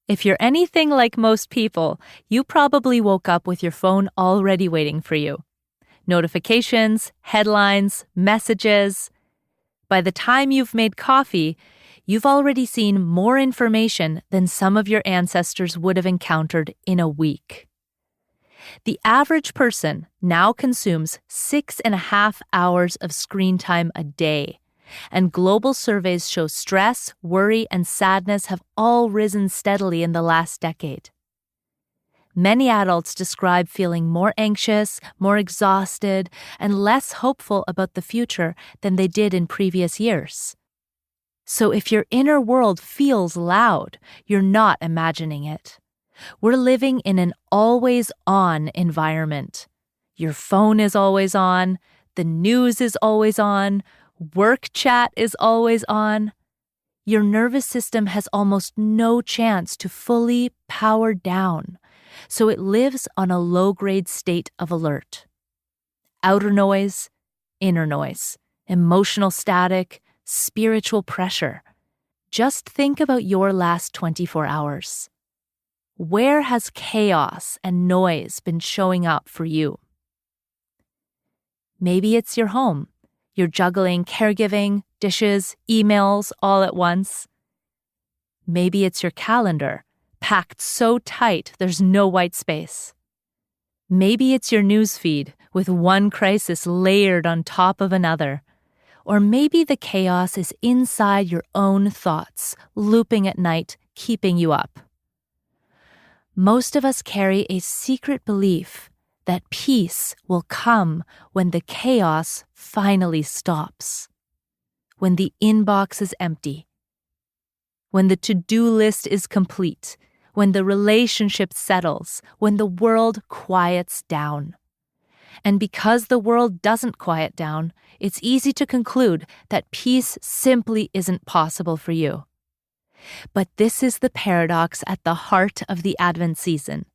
If you're anything like most people, you probably woke up with your phone already waiting for you. Notifications, headlines, messages. By the time you've made coffee, you've already seen more information than some of your ancestors would have encountered in a week. The average person now consumes 6.5 hours of screen time a day, and global surveys show stress, worry, and sadness have all risen steadily in the last decade. Many adults describe feeling more anxious, more exhausted, and less hopeful about the future than they did in previous years. So if your inner world feels loud, you're not imagining it. We're living in an always-on environment. Your phone is always on, the news is always on, work chat is always on. Your nervous system has almost no chance to fully power down, so it lives on a low-grade state of alert. Outer noise, inner noise, emotional static, spiritual pressure. Just think about your last 24 hours. Where has chaos and noise been showing up for you? Maybe it's your home. You're juggling caregiving, dishes, emails all at once. Maybe it's your calendar, packed so tight there's no white space. Maybe it's your newsfeed with one crisis layered on top of another. Or maybe the chaos is inside your own thoughts, looping at night, keeping you up. Most of us carry a secret belief that peace will come when the chaos finally stops, when the inbox is empty, when the to-do list is complete, when the relationship settles, when the world quiets down. And because the world doesn't quiet down, it's easy to conclude that peace simply isn't possible for you. But this is the paradox at the heart of the Advent season.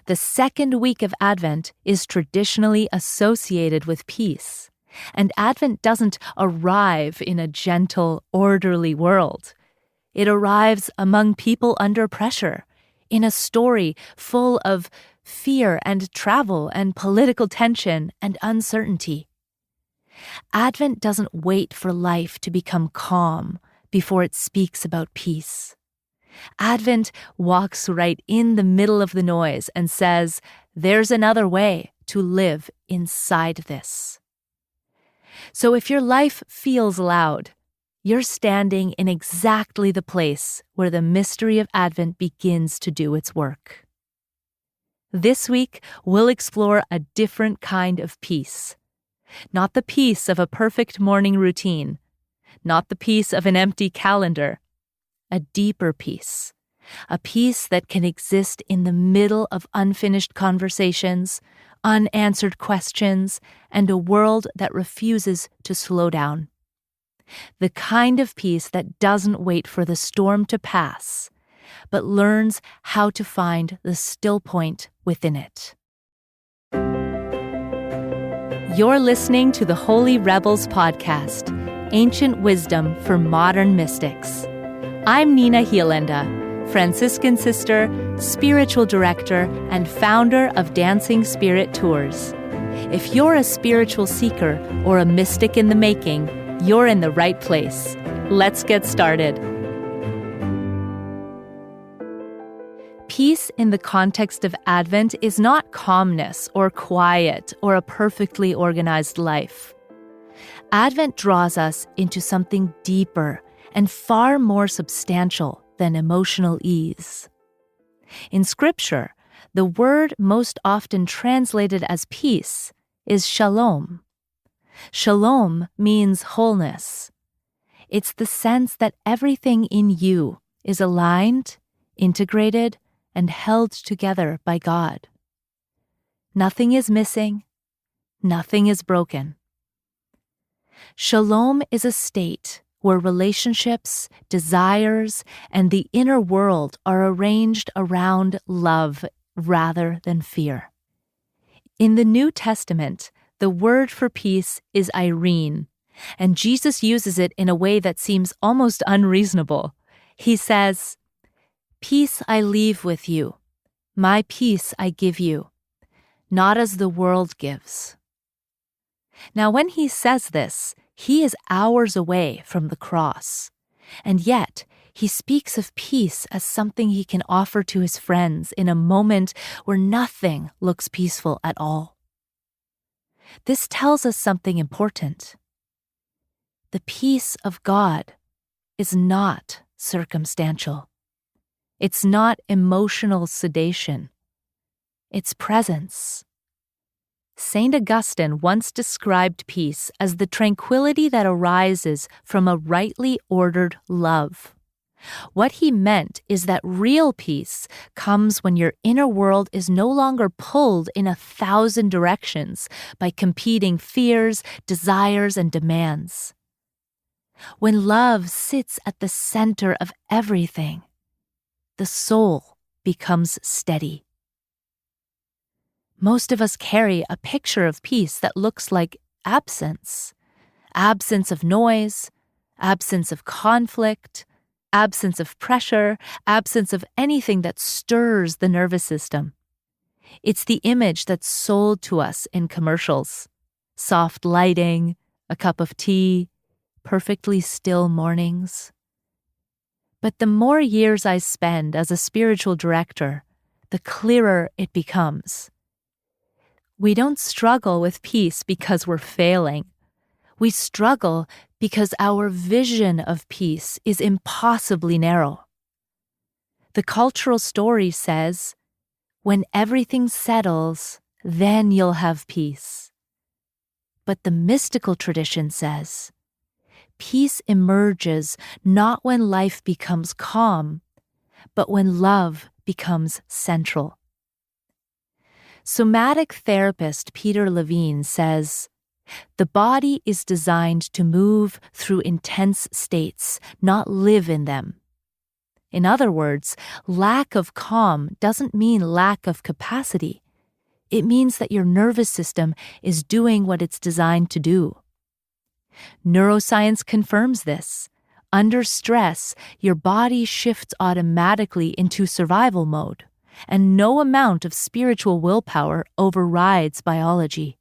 The second week of Advent is traditionally associated with peace, and Advent doesn't arrive in a gentle, orderly world. It arrives among people under pressure, in a story full of fear and travel and political tension and uncertainty. Advent doesn't wait for life to become calm before it speaks about peace. Advent walks right in the middle of the noise and says, there's another way to live inside this. So if your life feels loud, you're standing in exactly the place where the mystery of Advent begins to do its work. This week, we'll explore a different kind of peace. Not the peace of a perfect morning routine, not the peace of an empty calendar, a deeper peace, a peace that can exist in the middle of unfinished conversations, unanswered questions, and a world that refuses to slow down. The kind of peace that doesn't wait for the storm to pass, but learns how to find the still point within it. You're listening to the Holy Rebels podcast, Ancient Wisdom for Modern Mystics. I'm Nina Hirlaender, Franciscan sister, spiritual director, and founder of Dancing Spirit Tours. If you're a spiritual seeker or a mystic in the making, you're in the right place. Let's get started. Peace in the context of Advent is not calmness or quiet or a perfectly organized life. Advent draws us into something deeper and far more substantial than emotional ease. In Scripture, the word most often translated as peace is shalom. Shalom means wholeness. It's the sense that everything in you is aligned, integrated, and held together by God. Nothing is missing, nothing is broken. Shalom is a state where relationships, desires, and the inner world are arranged around love rather than fear. In the New Testament, the word for peace is Irene, and Jesus uses it in a way that seems almost unreasonable. He says, Peace I leave with you. My peace I give you, not as the world gives. Now, when he says this, he is hours away from the cross. And yet, he speaks of peace as something he can offer to his friends in a moment where nothing looks peaceful at all. This tells us something important. The peace of God is not circumstantial. It's not emotional sedation. It's presence. Saint Augustine once described peace as the tranquility that arises from a rightly ordered love. What he meant is that real peace comes when your inner world is no longer pulled in 1,000 directions by competing fears, desires, and demands. When love sits at the center of everything, the soul becomes steady. Most of us carry a picture of peace that looks like absence. Absence of noise, absence of conflict, absence of pressure, absence of anything that stirs the nervous system. It's the image that's sold to us in commercials. Soft lighting, a cup of tea, perfectly still mornings. But the more years I spend as a spiritual director, the clearer it becomes. We don't struggle with peace because we're failing. We struggle because our vision of peace is impossibly narrow. The cultural story says, when everything settles, then you'll have peace. But the mystical tradition says, peace emerges not when life becomes calm, but when love becomes central. Somatic therapist Peter Levine says, the body is designed to move through intense states, not live in them. In other words, lack of calm doesn't mean lack of capacity. It means that your nervous system is doing what it's designed to do. Neuroscience confirms this. Under stress, your body shifts automatically into survival mode, and no amount of spiritual willpower overrides biology.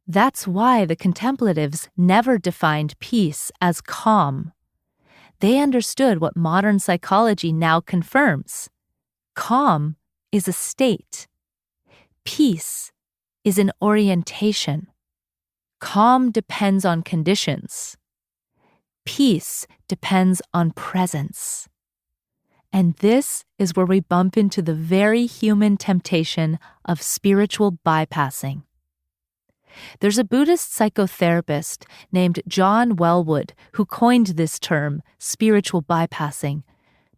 That's why the contemplatives never defined peace as calm. They understood what modern psychology now confirms. Calm is a state. Peace is an orientation. Calm depends on conditions. Peace depends on presence. And this is where we bump into the very human temptation of spiritual bypassing. There's a Buddhist psychotherapist named John Welwood who coined this term, spiritual bypassing,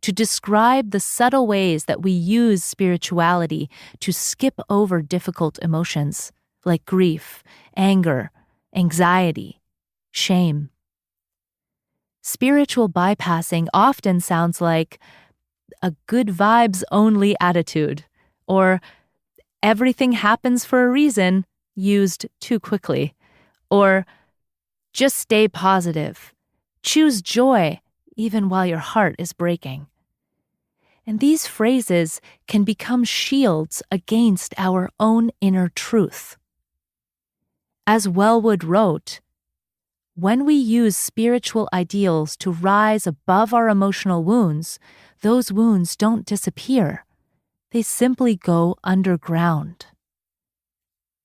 to describe the subtle ways that we use spirituality to skip over difficult emotions like grief, anger, anxiety, shame. Spiritual bypassing often sounds like a good vibes only attitude, or everything happens for a reason, used too quickly, or just stay positive, choose joy even while your heart is breaking. And these phrases can become shields against our own inner truth. As Welwood wrote, when we use spiritual ideals to rise above our emotional wounds, those wounds don't disappear. They simply go underground.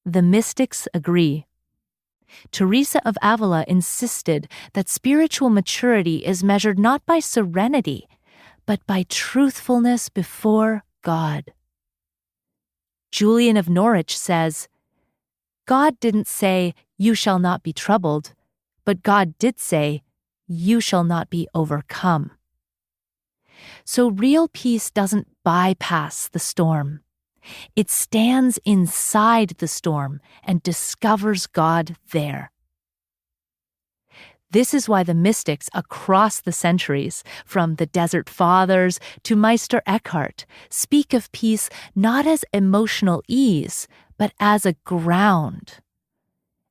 The mystics agree. Teresa of Avila insisted that spiritual maturity is measured not by serenity, but by truthfulness before God. Julian of Norwich says, God didn't say, "You shall not be troubled," but God did say, "You shall not be overcome." So real peace doesn't bypass the storm. It stands inside the storm and discovers God there. This is why the mystics across the centuries, from the Desert Fathers to Meister Eckhart, speak of peace not as emotional ease, but as a ground.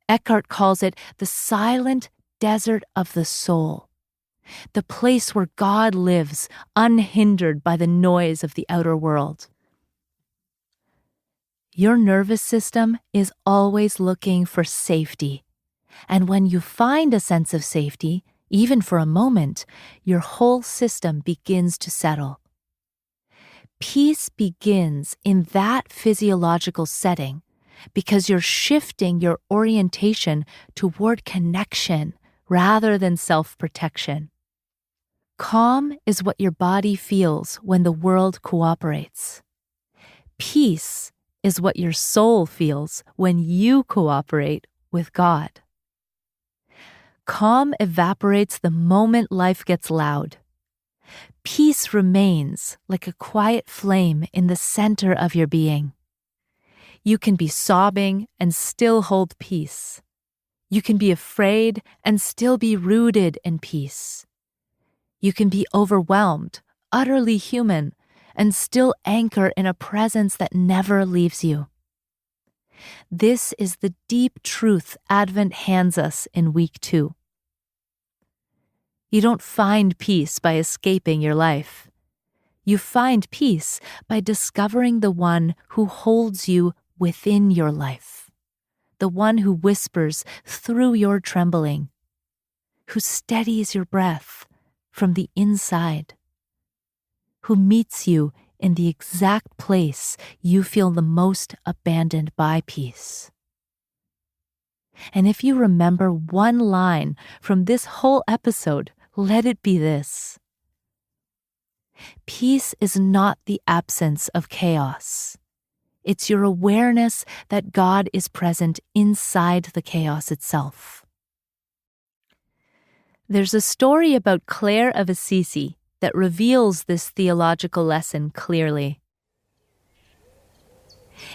Eckhart calls it the silent desert of the soul. the place where God lives, unhindered by the noise of the outer world. Your nervous system is always looking for safety, and when you find a sense of safety, even for a moment, your whole system begins to settle. Peace begins in that physiological setting because you're shifting your orientation toward connection rather than self-protection. Calm is what your body feels when the world cooperates. Peace is what your soul feels when you cooperate with God. Calm evaporates the moment life gets loud. Peace remains like a quiet flame in the center of your being. You can be sobbing and still hold peace. You can be afraid and still be rooted in peace. You can be overwhelmed, utterly human, and still anchor in a presence that never leaves you. This is the deep truth Advent hands us in week 2. You don't find peace by escaping your life. You find peace by discovering the one who holds you within your life, the one who whispers through your trembling, who steadies your breath from the inside, who meets you in the exact place you feel the most abandoned by peace. And if you remember one line from this whole episode, let it be this: peace is not the absence of chaos. It's your awareness that God is present inside the chaos itself. There's a story about Clare of Assisi that reveals this theological lesson clearly.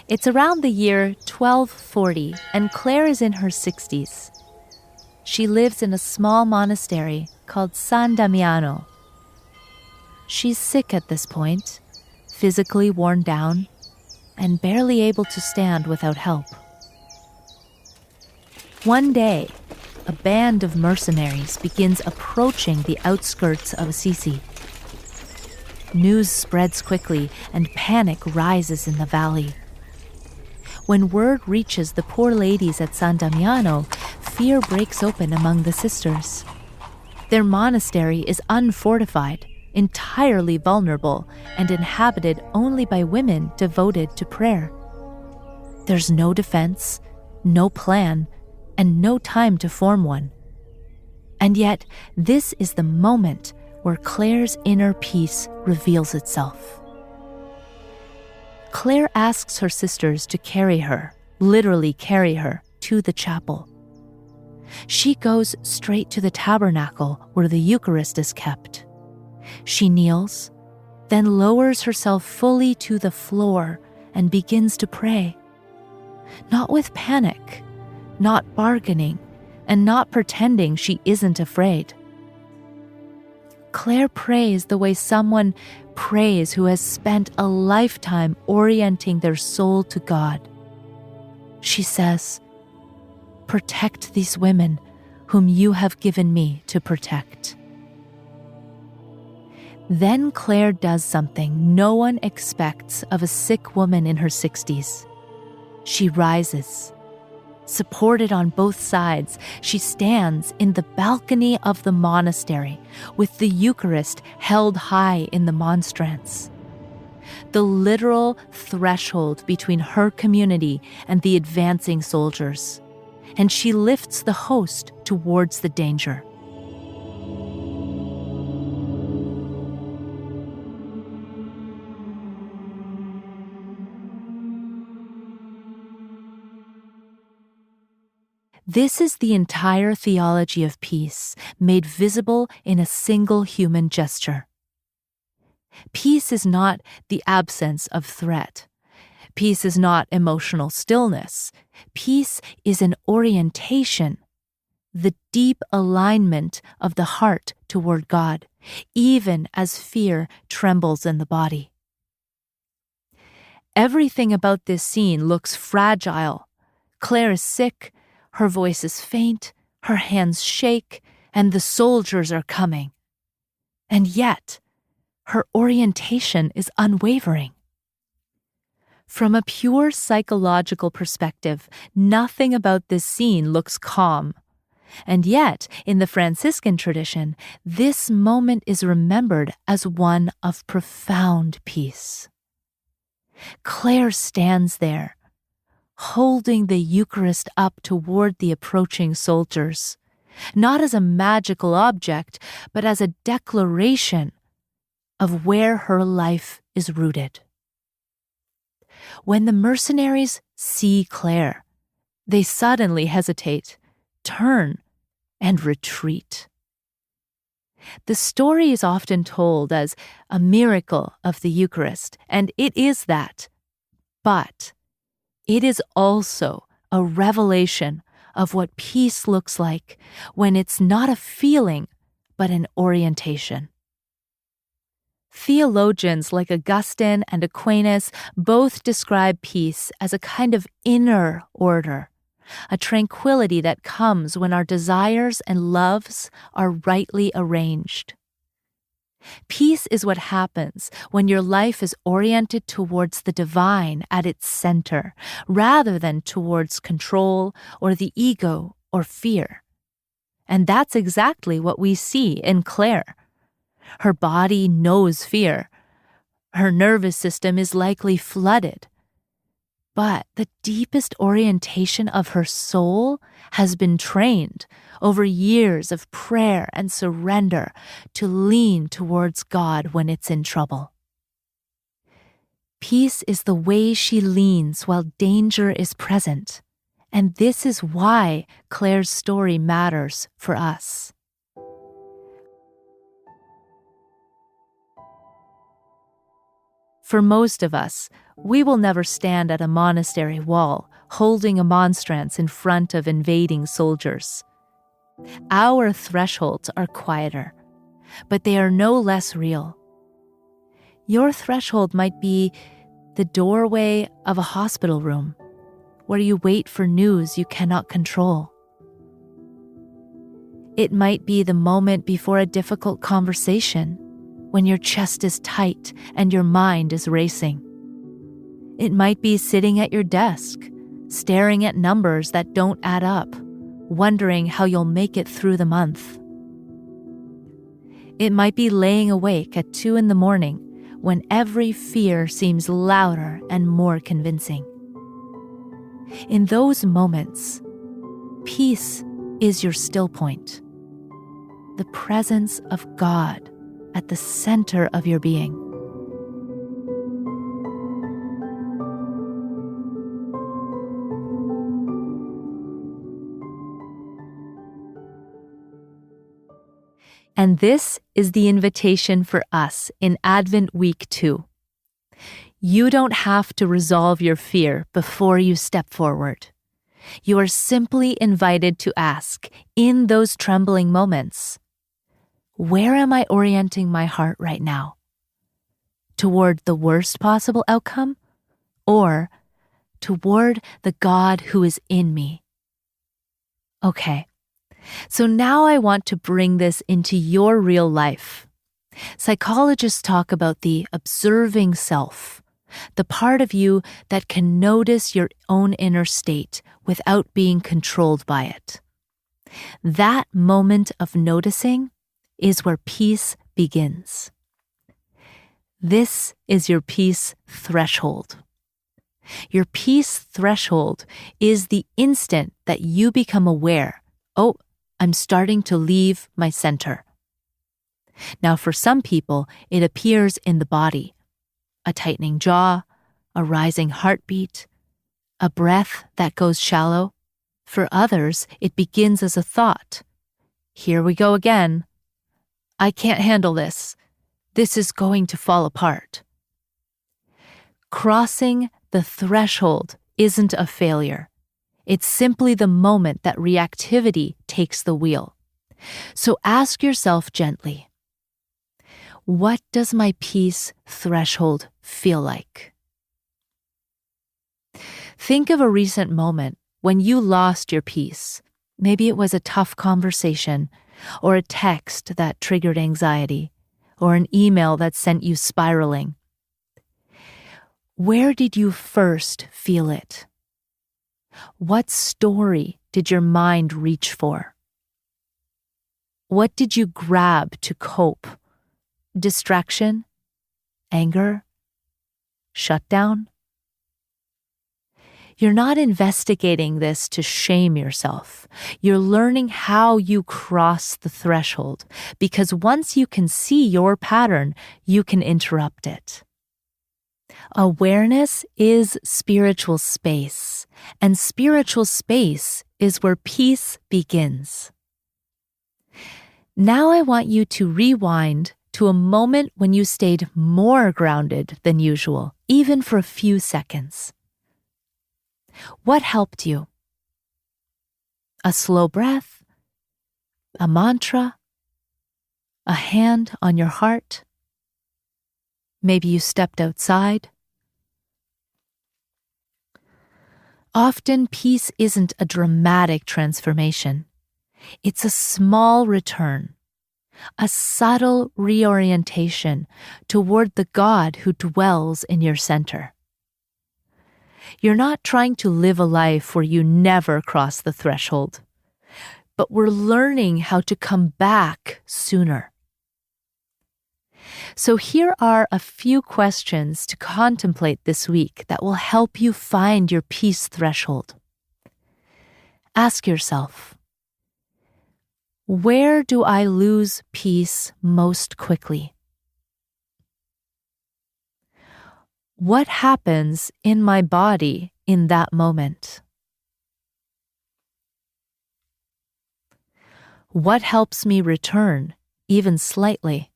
It's around the year 1240, and Clare is in her 60s. She lives in a small monastery called San Damiano. She's sick at this point, physically worn down, and barely able to stand without help. One day, a band of mercenaries begins approaching the outskirts of Assisi. News spreads quickly, and panic rises in the valley. When word reaches the poor ladies at San Damiano, fear breaks open among the sisters. Their monastery is unfortified, entirely vulnerable, and inhabited only by women devoted to prayer. There's no defense, no plan, and no time to form one. And yet, this is the moment where Clare's inner peace reveals itself. Clare asks her sisters to carry her, literally carry her, to the chapel. She goes straight to the tabernacle where the Eucharist is kept. She kneels, then lowers herself fully to the floor and begins to pray. Not with panic, not bargaining, and not pretending she isn't afraid. Clare prays the way someone prays who has spent a lifetime orienting their soul to God. She says, "Protect these women whom you have given me to protect." Then Clare does something no one expects of a sick woman in her 60s. She rises. Supported on both sides, she stands in the balcony of the monastery with the Eucharist held high in the monstrance. The literal threshold between her community and the advancing soldiers. And she lifts the host towards the danger. This is the entire theology of peace, made visible in a single human gesture. Peace is not the absence of threat. Peace is not emotional stillness. Peace is an orientation, the deep alignment of the heart toward God, even as fear trembles in the body. Everything about this scene looks fragile. Clare is sick. Her voice is faint, her hands shake, and the soldiers are coming. And yet, her orientation is unwavering. From a pure psychological perspective, nothing about this scene looks calm. And yet, in the Franciscan tradition, this moment is remembered as one of profound peace. Clare stands there, holding the Eucharist up toward the approaching soldiers, not as a magical object, but as a declaration of where her life is rooted. When the mercenaries see Clare, they suddenly hesitate, turn, and retreat. The story is often told as a miracle of the Eucharist, and it is that. But it is also a revelation of what peace looks like when it's not a feeling, but an orientation. Theologians like Augustine and Aquinas both describe peace as a kind of inner order, a tranquility that comes when our desires and loves are rightly arranged. Peace is what happens when your life is oriented towards the divine at its center, rather than towards control or the ego or fear. And that's exactly what we see in Clare. Her body knows fear. Her nervous system is likely flooded. But the deepest orientation of her soul has been trained over years of prayer and surrender to lean towards God when it's in trouble. Peace is the way she leans while danger is present. And this is why Clare's story matters for us. For most of us, we will never stand at a monastery wall holding a monstrance in front of invading soldiers. Our thresholds are quieter, but they are no less real. Your threshold might be the doorway of a hospital room, where you wait for news you cannot control. It might be the moment before a difficult conversation, when your chest is tight and your mind is racing. It might be sitting at your desk, staring at numbers that don't add up, wondering how you'll make it through the month. It might be laying awake at 2 a.m. when every fear seems louder and more convincing. In those moments, peace is your still point, the presence of God at the center of your being. And this is the invitation for us in Advent Week 2. You don't have to resolve your fear before you step forward. You are simply invited to ask, in those trembling moments, where am I orienting my heart right now? Toward the worst possible outcome, or toward the God who is in me? Okay, so now I want to bring this into your real life. Psychologists talk about the observing self, the part of you that can notice your own inner state without being controlled by it. That moment of noticing is where peace begins. This is your peace threshold. Your peace threshold is the instant that you become aware, oh, I'm starting to leave my center. Now, for some people, it appears in the body. A tightening jaw, a rising heartbeat, a breath that goes shallow. For others, it begins as a thought. Here we go again. I can't handle this. This is going to fall apart. Crossing the threshold isn't a failure. It's simply the moment that reactivity takes the wheel. So ask yourself gently, what does my peace threshold feel like? Think of a recent moment when you lost your peace. Maybe it was a tough conversation or a text that triggered anxiety. or an email that sent you spiraling? Where did you first feel it? What story did your mind reach for? What did you grab to cope? Distraction? Anger? Shutdown? You're not investigating this to shame yourself. You're learning how you cross the threshold, because once you can see your pattern, you can interrupt it. Awareness is spiritual space, and spiritual space is where peace begins. Now I want you to rewind to a moment when you stayed more grounded than usual, even for a few seconds. What helped you? A slow breath? A mantra? A hand on your heart? Maybe you stepped outside? Often, peace isn't a dramatic transformation. It's a small return, a subtle reorientation toward the God who dwells in your center. You're not trying to live a life where you never cross the threshold, but we're learning how to come back sooner. So here are a few questions to contemplate this week that will help you find your peace threshold. Ask yourself, where do I lose peace most quickly? What happens in my body in that moment? What helps me return, even slightly?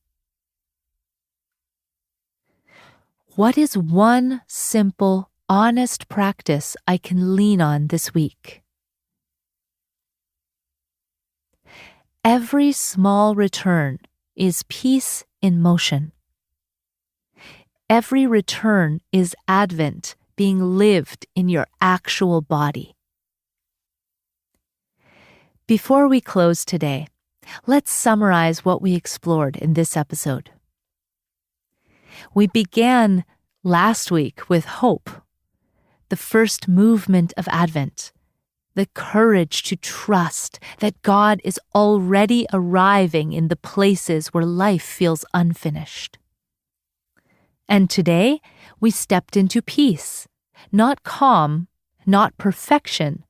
What is one simple, honest practice I can lean on this week? Every small return is peace in motion. Every return is Advent being lived in your actual body. Before we close today, let's summarize what we explored in this episode. We began last week with hope, the first movement of Advent, the courage to trust that God is already arriving in the places where life feels unfinished. And today, we stepped into peace, not calm, not perfection,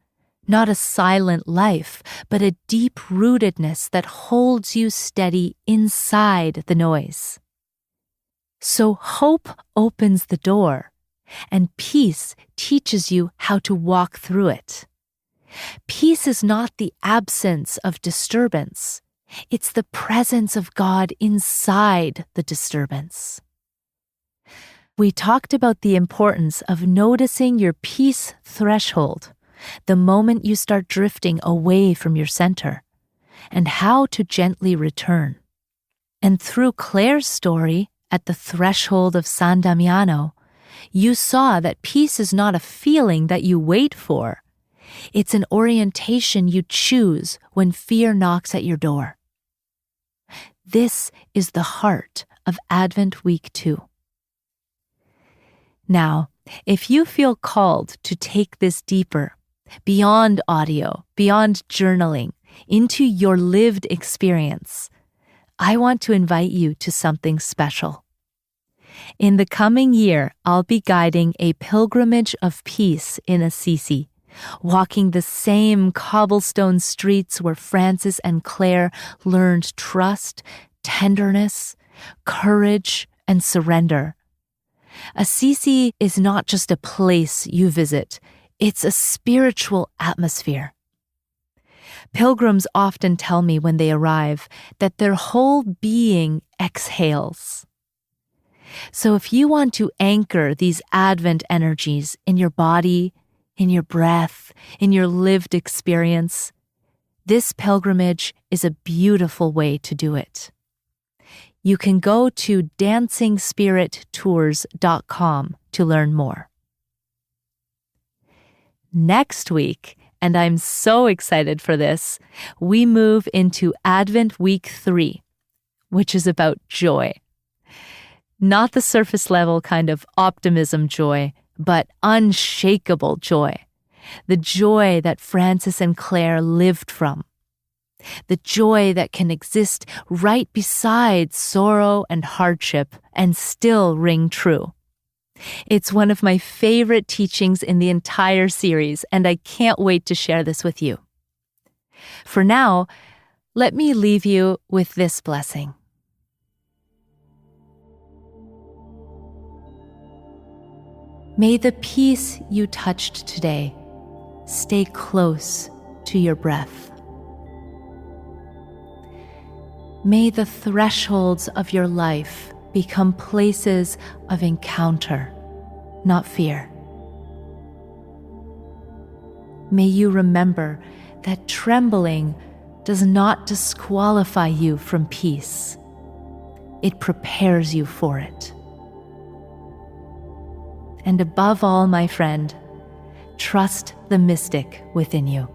not a silent life, but a deep rootedness that holds you steady inside the noise. So hope opens the door, and peace teaches you how to walk through it. Peace is not the absence of disturbance. It's the presence of God inside the disturbance. We talked about the importance of noticing your peace threshold, the moment you start drifting away from your center, and how to gently return. And through Claire's story at the threshold of San Damiano, you saw that peace is not a feeling that you wait for. It's an orientation you choose when fear knocks at your door. This is the heart of Advent Week 2. Now, if you feel called to take this deeper, beyond audio, beyond journaling, into your lived experience, I want to invite you to something special. In the coming year, I'll be guiding a pilgrimage of peace in Assisi, walking the same cobblestone streets where Francis and Clare learned trust, tenderness, courage, and surrender. Assisi is not just a place you visit, it's a spiritual atmosphere. Pilgrims often tell me when they arrive that their whole being exhales. So if you want to anchor these Advent energies in your body, in your breath, in your lived experience, this pilgrimage is a beautiful way to do it. You can go to dancingspirittours.com to learn more. Next week, and I'm so excited for this, we move into Advent Week 3, which is about joy. Not the surface level kind of optimism joy, but unshakable joy. The joy that Francis and Clare lived from. The joy that can exist right beside sorrow and hardship and still ring true. It's one of my favorite teachings in the entire series, and I can't wait to share this with you. For now, let me leave you with this blessing. May the peace you touched today stay close to your breath. May the thresholds of your life become places of encounter, not fear. May you remember that trembling does not disqualify you from peace. It prepares you for it. And above all, my friend, trust the mystic within you.